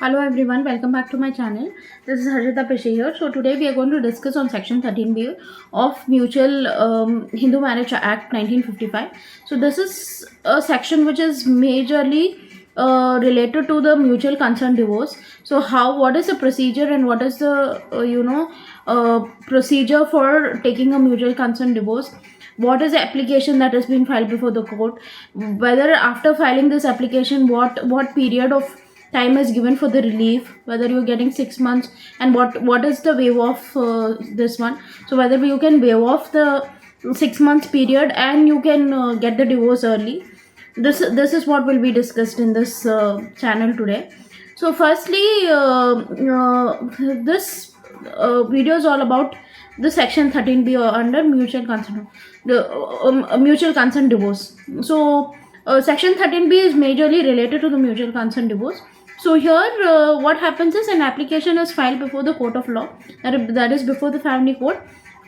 Hello everyone, welcome back to my channel. This is Harshita Pishi here. So today we are going to discuss on section 13B of Mutual Hindu Marriage Act 1955. So this is a section which is majorly related to the mutual consent divorce. So what is the procedure and what is the procedure for taking a mutual consent divorce? What is the application that has been filed before the court? Whether after filing this application, what period of time is given for the relief, whether you're getting 6 months, and what is the waive off this one. So whether you can waive off the 6 months period and you can get the divorce early. This is what will be discussed in this channel today. So firstly, this video is all about the section 13B under mutual consent, the mutual consent divorce. So section 13B is majorly related to the mutual consent divorce. So here what happens is an application is filed before the court of law, that is before the family court,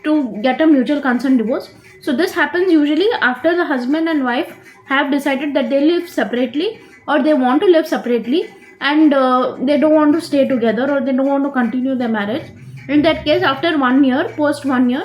to get a mutual consent divorce. So this happens usually after the husband and wife have decided that they live separately or they want to live separately, and they don't want to stay together or they don't want to continue their marriage. In that case, after 1 year, post 1 year,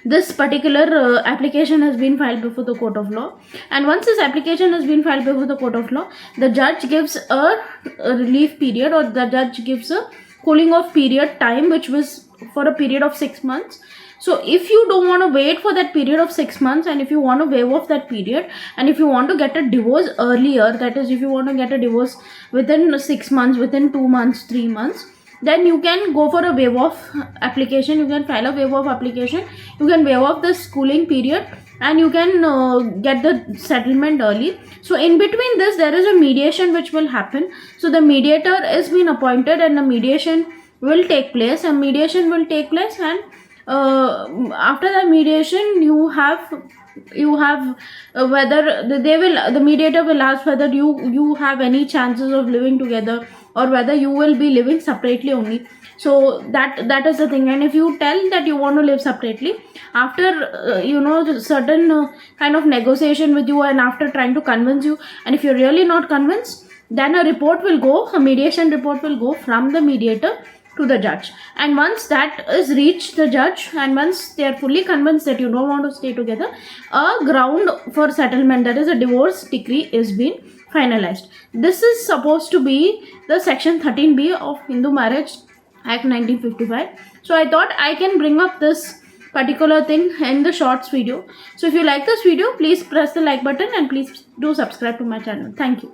this particular application has been filed before the court of law, and once this application has been filed before the court of law, the judge gives a relief period, or the judge gives a cooling off period time, which was for a period of 6 months. So if you don't want to wait for that period of 6 months, and if you want to waive off that period, and if you want to get a divorce earlier, that is if you want to get a divorce within 6 months, within 2 months, 3 months, then you can go for a waive off application. You can file a waive off application, you can waive off the schooling period, and you can get the settlement early. So in between this, there is a mediation which will happen. So the mediator is being appointed and the mediation will take place, and after the mediation you have whether the mediator will ask whether you have any chances of living together, or whether you will be living separately only. So that is the thing. And if you tell that you want to live separately, after certain kind of negotiation with you, and after trying to convince you, and if you're really not convinced, then a mediation report will go from the mediator to the judge. And once that is reached the judge, and once they are fully convinced that you don't want to stay together, a ground for settlement, that is a divorce decree, is being finalized. This is supposed to be the section 13B of Hindu Marriage Act 1955. So I thought I can bring up this particular thing in the shorts video. So if you like this video, please press the like button and please do subscribe to my channel. Thank you.